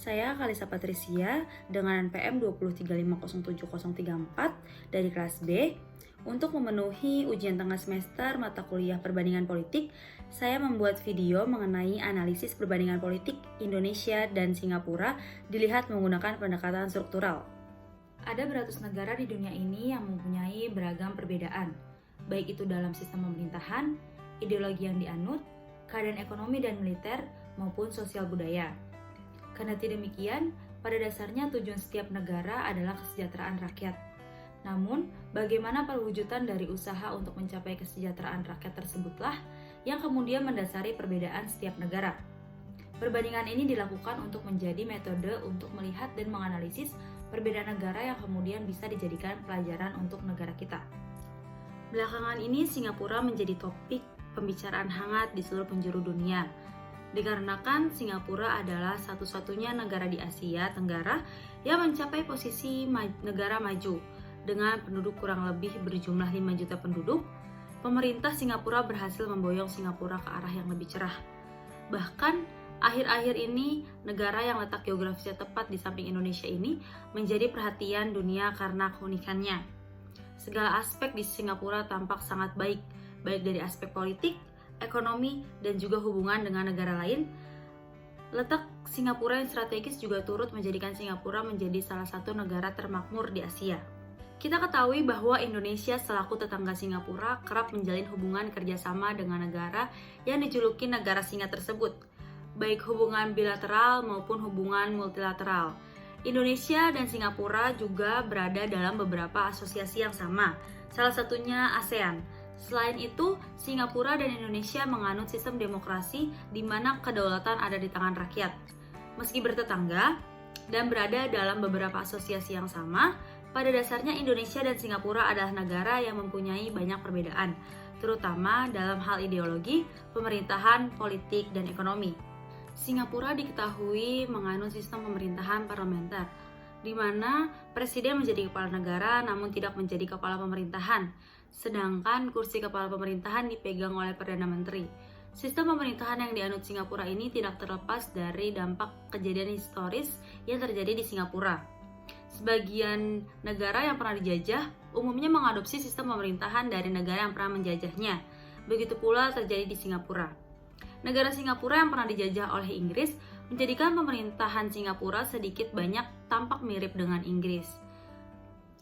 Saya Kalisa Patricia dengan NPM 2350734 dari kelas B. Untuk memenuhi ujian tengah semester mata kuliah perbandingan politik, saya membuat video mengenai analisis perbandingan politik Indonesia dan Singapura dilihat menggunakan pendekatan struktural. Ada beratus negara di dunia ini yang mempunyai beragam perbedaan, baik itu dalam sistem pemerintahan, ideologi yang dianut, keadaan ekonomi dan militer, maupun sosial budaya. Karena demikian, pada dasarnya tujuan setiap negara adalah kesejahteraan rakyat. Namun, bagaimana perwujudan dari usaha untuk mencapai kesejahteraan rakyat tersebutlah yang kemudian mendasari perbedaan setiap negara. Perbandingan ini dilakukan untuk menjadi metode untuk melihat dan menganalisis perbedaan negara yang kemudian bisa dijadikan pelajaran untuk negara kita. Belakangan ini Singapura menjadi topik pembicaraan hangat di seluruh penjuru dunia. Dikarenakan Singapura adalah satu-satunya negara di Asia Tenggara yang mencapai posisi negara maju. Dengan penduduk kurang lebih berjumlah 5 juta penduduk, pemerintah Singapura berhasil memboyong Singapura ke arah yang lebih cerah. Bahkan, akhir-akhir ini, negara yang letak geografisnya tepat di samping Indonesia ini menjadi perhatian dunia karena keunikannya. Segala aspek di Singapura tampak sangat baik dari aspek politik, ekonomi, dan juga hubungan dengan negara lain. Letak Singapura yang strategis juga turut menjadikan Singapura menjadi salah satu negara termakmur di Asia. Kita ketahui bahwa Indonesia selaku tetangga Singapura kerap menjalin hubungan kerjasama dengan negara yang dijuluki negara singa tersebut, baik hubungan bilateral maupun hubungan multilateral. Indonesia dan Singapura juga berada dalam beberapa asosiasi yang sama, salah satunya ASEAN. Selain itu, Singapura dan Indonesia menganut sistem demokrasi di mana kedaulatan ada di tangan rakyat. Meski bertetangga dan berada dalam beberapa asosiasi yang sama, pada dasarnya Indonesia dan Singapura adalah negara yang mempunyai banyak perbedaan, terutama dalam hal ideologi, pemerintahan, politik, dan ekonomi. Singapura diketahui menganut sistem pemerintahan parlementer, di mana presiden menjadi kepala negara namun tidak menjadi kepala pemerintahan, sedangkan kursi kepala pemerintahan dipegang oleh Perdana Menteri. Sistem pemerintahan yang dianut Singapura ini tidak terlepas dari dampak kejadian historis yang terjadi di Singapura. Sebagian negara yang pernah dijajah umumnya mengadopsi sistem pemerintahan dari negara yang pernah menjajahnya. Begitu pula terjadi di Singapura. Negara Singapura yang pernah dijajah oleh Inggris menjadikan pemerintahan Singapura sedikit banyak tampak mirip dengan Inggris.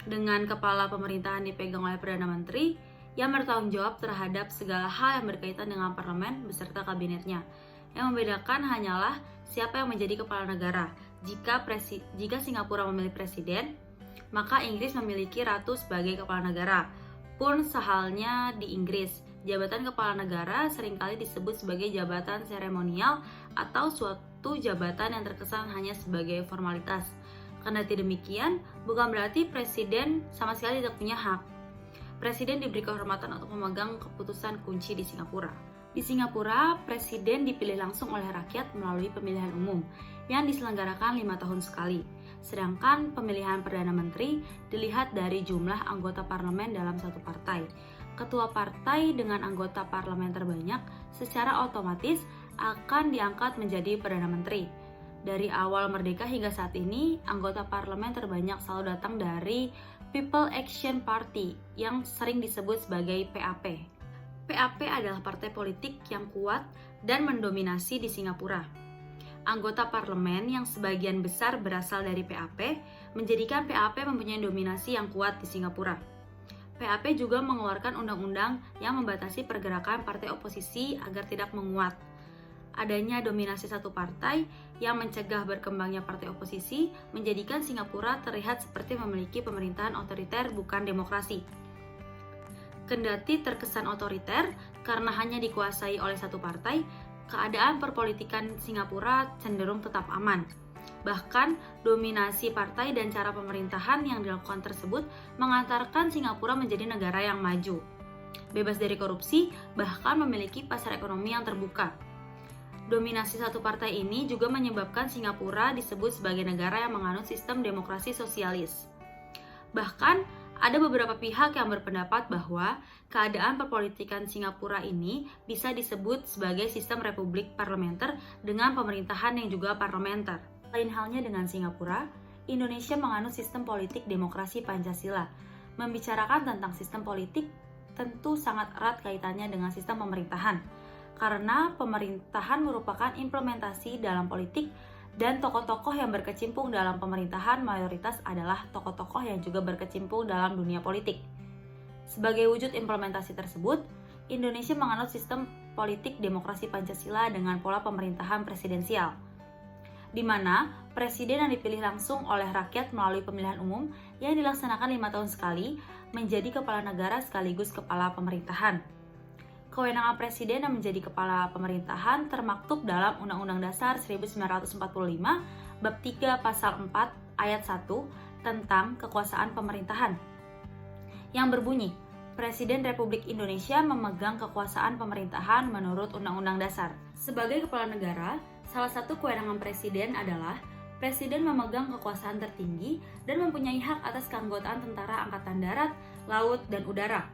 Dengan kepala pemerintahan dipegang oleh Perdana Menteri yang bertanggung jawab terhadap segala hal yang berkaitan dengan parlemen beserta kabinetnya. Yang membedakan hanyalah siapa yang menjadi kepala negara. Jika Singapura memilih presiden, maka Inggris memiliki ratu sebagai kepala negara. Pun sehalnya di Inggris, jabatan kepala negara seringkali disebut sebagai jabatan seremonial atau suatu jabatan yang terkesan hanya sebagai formalitas. Karena demikian, bukan berarti presiden sama sekali tidak punya hak. Presiden diberi kehormatan untuk memegang keputusan kunci di Singapura. Di Singapura, presiden dipilih langsung oleh rakyat melalui pemilihan umum yang diselenggarakan 5 tahun sekali. Sedangkan pemilihan Perdana Menteri dilihat dari jumlah anggota parlemen dalam satu partai. Ketua partai dengan anggota parlemen terbanyak secara otomatis akan diangkat menjadi Perdana Menteri. Dari awal merdeka hingga saat ini, anggota parlemen terbanyak selalu datang dari People Action Party yang sering disebut sebagai PAP. PAP adalah partai politik yang kuat dan mendominasi di Singapura. Anggota parlemen yang sebagian besar berasal dari PAP menjadikan PAP mempunyai dominasi yang kuat di Singapura. PAP juga mengeluarkan undang-undang yang membatasi pergerakan partai oposisi agar tidak menguat. Adanya dominasi satu partai yang mencegah berkembangnya partai oposisi menjadikan Singapura terlihat seperti memiliki pemerintahan otoriter bukan demokrasi. Kendati terkesan otoriter karena hanya dikuasai oleh satu partai, keadaan perpolitikan Singapura cenderung tetap aman. Bahkan, dominasi partai dan cara pemerintahan yang dilakukan tersebut mengantarkan Singapura menjadi negara yang maju, bebas dari korupsi, bahkan memiliki pasar ekonomi yang terbuka. Dominasi satu partai ini juga menyebabkan Singapura disebut sebagai negara yang menganut sistem demokrasi sosialis. Bahkan, ada beberapa pihak yang berpendapat bahwa keadaan perpolitikan Singapura ini bisa disebut sebagai sistem republik parlementer dengan pemerintahan yang juga parlementer. Lain halnya dengan Singapura, Indonesia menganut sistem politik demokrasi Pancasila. Membicarakan tentang sistem politik tentu sangat erat kaitannya dengan sistem pemerintahan, karena pemerintahan merupakan implementasi dalam politik dan tokoh-tokoh yang berkecimpung dalam pemerintahan mayoritas adalah tokoh-tokoh yang juga berkecimpung dalam dunia politik. Sebagai wujud implementasi tersebut, Indonesia menganut sistem politik demokrasi Pancasila dengan pola pemerintahan presidensial, di mana presiden yang dipilih langsung oleh rakyat melalui pemilihan umum yang dilaksanakan 5 tahun sekali menjadi kepala negara sekaligus kepala pemerintahan. Kewenangan presiden yang menjadi kepala pemerintahan termaktub dalam Undang-Undang Dasar 1945 Bab 3 Pasal 4 Ayat 1 tentang kekuasaan pemerintahan, yang berbunyi, Presiden Republik Indonesia memegang kekuasaan pemerintahan menurut Undang-Undang Dasar. Sebagai kepala negara, salah satu kewenangan presiden adalah presiden memegang kekuasaan tertinggi dan mempunyai hak atas keanggotaan tentara angkatan darat, laut, dan udara.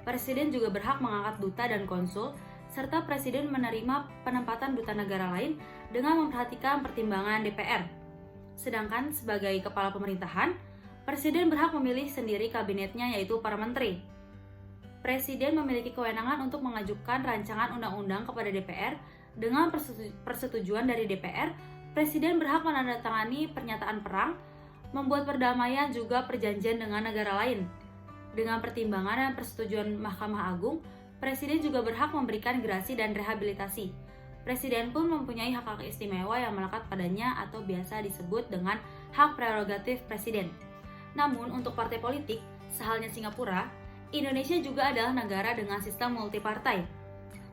Presiden juga berhak mengangkat duta dan konsul, serta presiden menerima penempatan duta negara lain dengan memperhatikan pertimbangan DPR. Sedangkan sebagai kepala pemerintahan, presiden berhak memilih sendiri kabinetnya, yaitu para menteri. Presiden memiliki kewenangan untuk mengajukan rancangan undang-undang kepada DPR. Dengan persetujuan dari DPR, presiden berhak menandatangani pernyataan perang, membuat perdamaian juga perjanjian dengan negara lain. Dengan pertimbangan dan persetujuan Mahkamah Agung, presiden juga berhak memberikan gerasi dan rehabilitasi. Presiden pun mempunyai hak-hak istimewa yang melekat padanya atau biasa disebut dengan hak prerogatif presiden. Namun untuk partai politik, sehalnya Singapura, Indonesia juga adalah negara dengan sistem multipartai.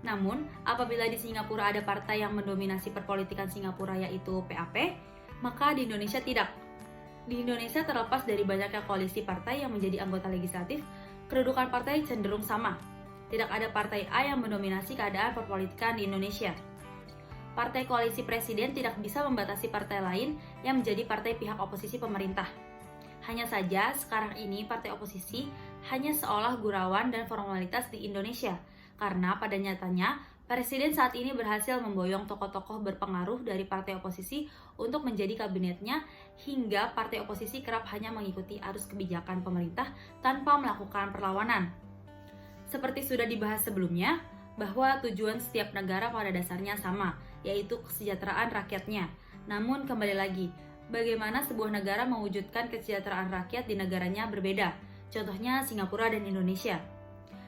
Namun, apabila di Singapura ada partai yang mendominasi perpolitikan Singapura yaitu PAP, maka di Indonesia tidak. Di Indonesia terlepas dari banyaknya koalisi partai yang menjadi anggota legislatif, kedudukan partai cenderung sama. Tidak ada partai A yang mendominasi keadaan perpolitikan di Indonesia. Partai koalisi presiden tidak bisa membatasi partai lain yang menjadi partai pihak oposisi pemerintah. Hanya saja, sekarang ini partai oposisi hanya seolah gurauan dan formalitas di Indonesia, karena pada nyatanya, Presiden saat ini berhasil memboyong tokoh-tokoh berpengaruh dari partai oposisi untuk menjadi kabinetnya, hingga partai oposisi kerap hanya mengikuti arus kebijakan pemerintah tanpa melakukan perlawanan. Seperti sudah dibahas sebelumnya, bahwa tujuan setiap negara pada dasarnya sama, yaitu kesejahteraan rakyatnya. Namun kembali lagi, bagaimana sebuah negara mewujudkan kesejahteraan rakyat di negaranya berbeda, contohnya Singapura dan Indonesia.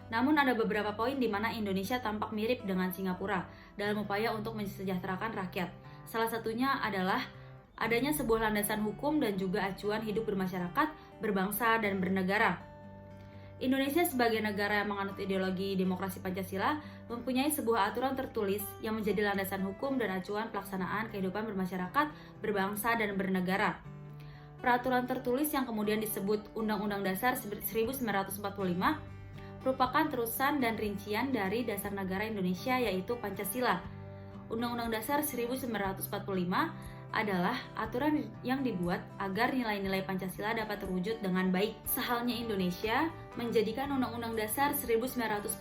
Namun ada beberapa poin di mana Indonesia tampak mirip dengan Singapura dalam upaya untuk mensejahterakan rakyat. Salah satunya adalah adanya sebuah landasan hukum dan juga acuan hidup bermasyarakat, berbangsa, dan bernegara. Indonesia sebagai negara yang menganut ideologi demokrasi Pancasila mempunyai sebuah aturan tertulis yang menjadi landasan hukum dan acuan pelaksanaan kehidupan bermasyarakat, berbangsa, dan bernegara. Peraturan tertulis yang kemudian disebut Undang-Undang Dasar 1945 merupakan terusan dan rincian dari dasar negara Indonesia, yaitu Pancasila. Undang-Undang Dasar 1945 adalah aturan yang dibuat agar nilai-nilai Pancasila dapat terwujud dengan baik. Sehalnya Indonesia menjadikan Undang-Undang Dasar 1945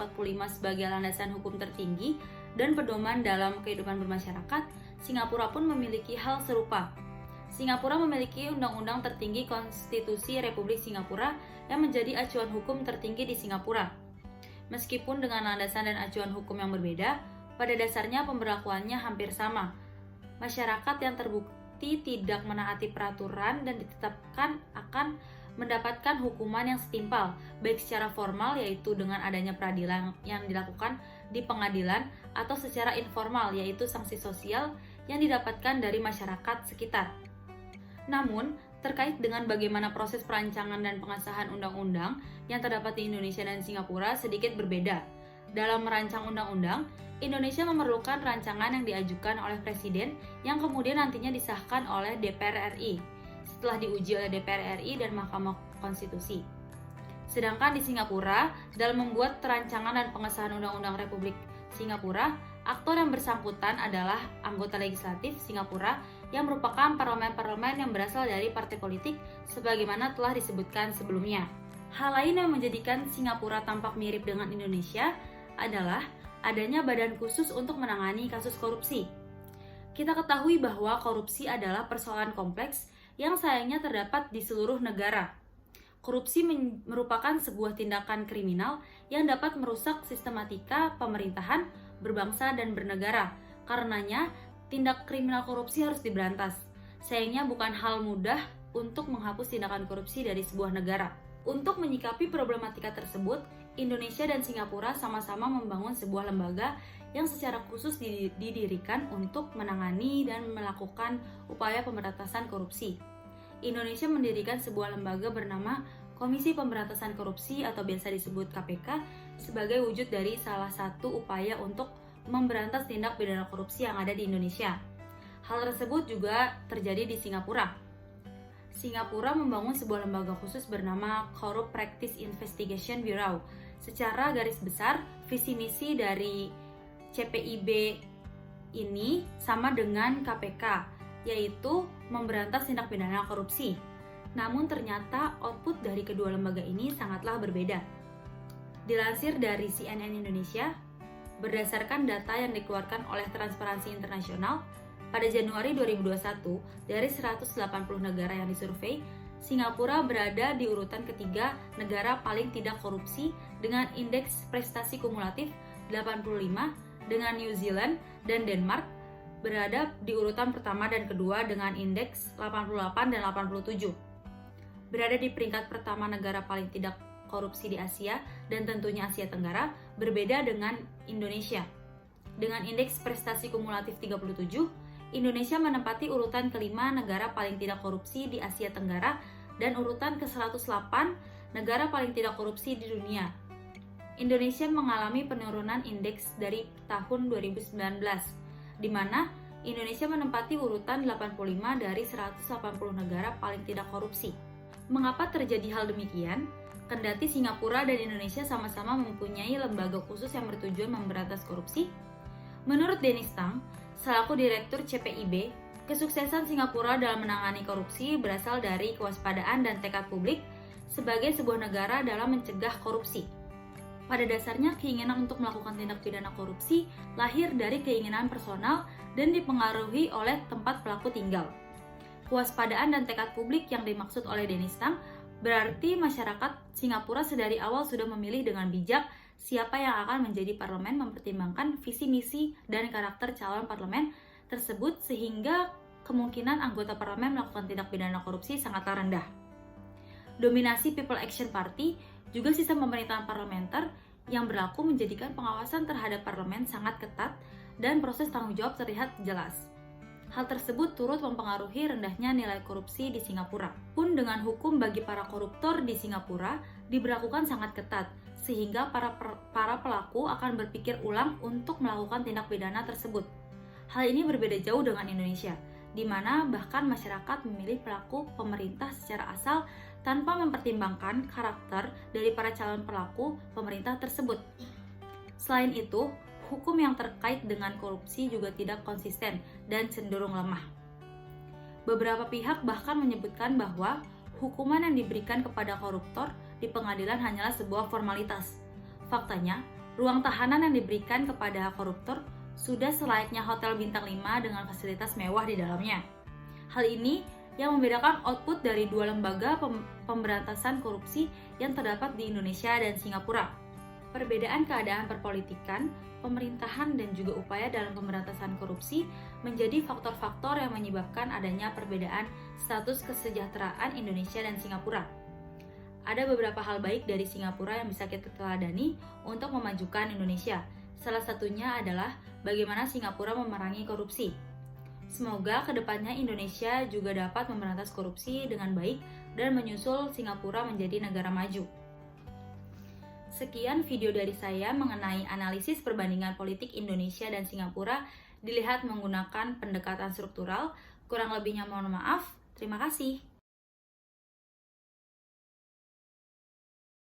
sebagai landasan hukum tertinggi dan pedoman dalam kehidupan bermasyarakat, Singapura pun memiliki hal serupa. Singapura memiliki undang-undang tertinggi Konstitusi Republik Singapura yang menjadi acuan hukum tertinggi di Singapura. Meskipun dengan landasan dan acuan hukum yang berbeda, pada dasarnya pemberlakuannya hampir sama. Masyarakat yang terbukti tidak menaati peraturan dan ditetapkan akan mendapatkan hukuman yang setimpal, baik secara formal yaitu dengan adanya peradilan yang dilakukan di pengadilan, atau secara informal yaitu sanksi sosial yang didapatkan dari masyarakat sekitar. Namun, terkait dengan bagaimana proses perancangan dan pengesahan undang-undang yang terdapat di Indonesia dan Singapura sedikit berbeda. Dalam merancang undang-undang, Indonesia memerlukan rancangan yang diajukan oleh Presiden yang kemudian nantinya disahkan oleh DPR RI setelah diuji oleh DPR RI dan Mahkamah Konstitusi. Sedangkan di Singapura, dalam membuat rancangan dan pengesahan Undang-Undang Republik Singapura, aktor yang bersangkutan adalah anggota legislatif Singapura yang merupakan parlemen-parlemen yang berasal dari partai politik sebagaimana telah disebutkan sebelumnya. Hal lain yang menjadikan Singapura tampak mirip dengan Indonesia adalah adanya badan khusus untuk menangani kasus korupsi. Kita ketahui bahwa korupsi adalah persoalan kompleks yang sayangnya terdapat di seluruh negara. Korupsi merupakan sebuah tindakan kriminal yang dapat merusak sistematika pemerintahan, berbangsa, dan bernegara. Karenanya, tindak kriminal korupsi harus diberantas. Sayangnya bukan hal mudah untuk menghapus tindakan korupsi dari sebuah negara. Untuk menyikapi problematika tersebut, Indonesia dan Singapura sama-sama membangun sebuah lembaga yang secara khusus didirikan untuk menangani dan melakukan upaya pemberantasan korupsi. Indonesia mendirikan sebuah lembaga bernama Komisi Pemberantasan Korupsi atau biasa disebut KPK sebagai wujud dari salah satu upaya untuk memberantas tindak pidana korupsi yang ada di Indonesia. Hal tersebut juga terjadi di Singapura. Singapura membangun sebuah lembaga khusus bernama Corrupt Practice Investigation Bureau. Secara garis besar, visi misi dari CPIB ini sama dengan KPK, yaitu memberantas tindak pidana korupsi. Namun ternyata output dari kedua lembaga ini sangatlah berbeda. Dilansir dari CNN Indonesia, berdasarkan data yang dikeluarkan oleh Transparansi Internasional, pada Januari 2021, dari 180 negara yang disurvei, Singapura berada di urutan ketiga negara paling tidak korupsi dengan indeks prestasi kumulatif 85, dengan New Zealand dan Denmark berada di urutan pertama dan kedua dengan indeks 88 dan 87. Berada di peringkat pertama negara paling tidak korupsi di Asia dan tentunya Asia Tenggara, berbeda dengan Indonesia. Dengan indeks prestasi kumulatif 37, Indonesia menempati urutan kelima negara paling tidak korupsi di Asia Tenggara dan urutan ke-108 negara paling tidak korupsi di dunia. Indonesia mengalami penurunan indeks dari tahun 2019, di mana Indonesia menempati urutan 85 dari 180 negara paling tidak korupsi. Mengapa terjadi hal demikian? Kendati Singapura dan Indonesia sama-sama mempunyai lembaga khusus yang bertujuan memberantas korupsi. Menurut Dennis Tang, selaku Direktur CPIB, kesuksesan Singapura dalam menangani korupsi berasal dari kewaspadaan dan tekad publik sebagai sebuah negara dalam mencegah korupsi. Pada dasarnya, keinginan untuk melakukan tindak pidana korupsi lahir dari keinginan personal dan dipengaruhi oleh tempat pelaku tinggal. Kewaspadaan dan tekad publik yang dimaksud oleh Dennis Tang berarti masyarakat Singapura sedari awal sudah memilih dengan bijak siapa yang akan menjadi parlemen, mempertimbangkan visi misi dan karakter calon parlemen tersebut sehingga kemungkinan anggota parlemen melakukan tindak pidana korupsi sangatlah rendah. Dominasi People Action Party juga sistem pemerintahan parlementer yang berlaku menjadikan pengawasan terhadap parlemen sangat ketat dan proses tanggung jawab terlihat jelas. Hal tersebut turut mempengaruhi rendahnya nilai korupsi di Singapura. Pun dengan hukum bagi para koruptor di Singapura diberlakukan sangat ketat, sehingga para pelaku akan berpikir ulang untuk melakukan tindak pidana tersebut. Hal ini berbeda jauh dengan Indonesia, di mana bahkan masyarakat memilih pelaku pemerintah secara asal tanpa mempertimbangkan karakter dari para calon pelaku pemerintah tersebut. Selain itu, hukum yang terkait dengan korupsi juga tidak konsisten dan cenderung lemah. Beberapa pihak bahkan menyebutkan bahwa hukuman yang diberikan kepada koruptor di pengadilan hanyalah sebuah formalitas. Faktanya, ruang tahanan yang diberikan kepada koruptor sudah selayaknya hotel bintang 5 dengan fasilitas mewah di dalamnya. Hal ini yang membedakan output dari dua lembaga pemberantasan korupsi yang terdapat di Indonesia dan Singapura. Perbedaan keadaan perpolitikan, pemerintahan, dan juga upaya dalam pemberantasan korupsi menjadi faktor-faktor yang menyebabkan adanya perbedaan status kesejahteraan Indonesia dan Singapura. Ada beberapa hal baik dari Singapura yang bisa kita teladani untuk memajukan Indonesia. Salah satunya adalah bagaimana Singapura memerangi korupsi. Semoga kedepannya Indonesia juga dapat memberantas korupsi dengan baik dan menyusul Singapura menjadi negara maju. Sekian video dari saya mengenai analisis perbandingan politik Indonesia dan Singapura dilihat menggunakan pendekatan struktural. Kurang lebihnya mohon maaf. Terima kasih.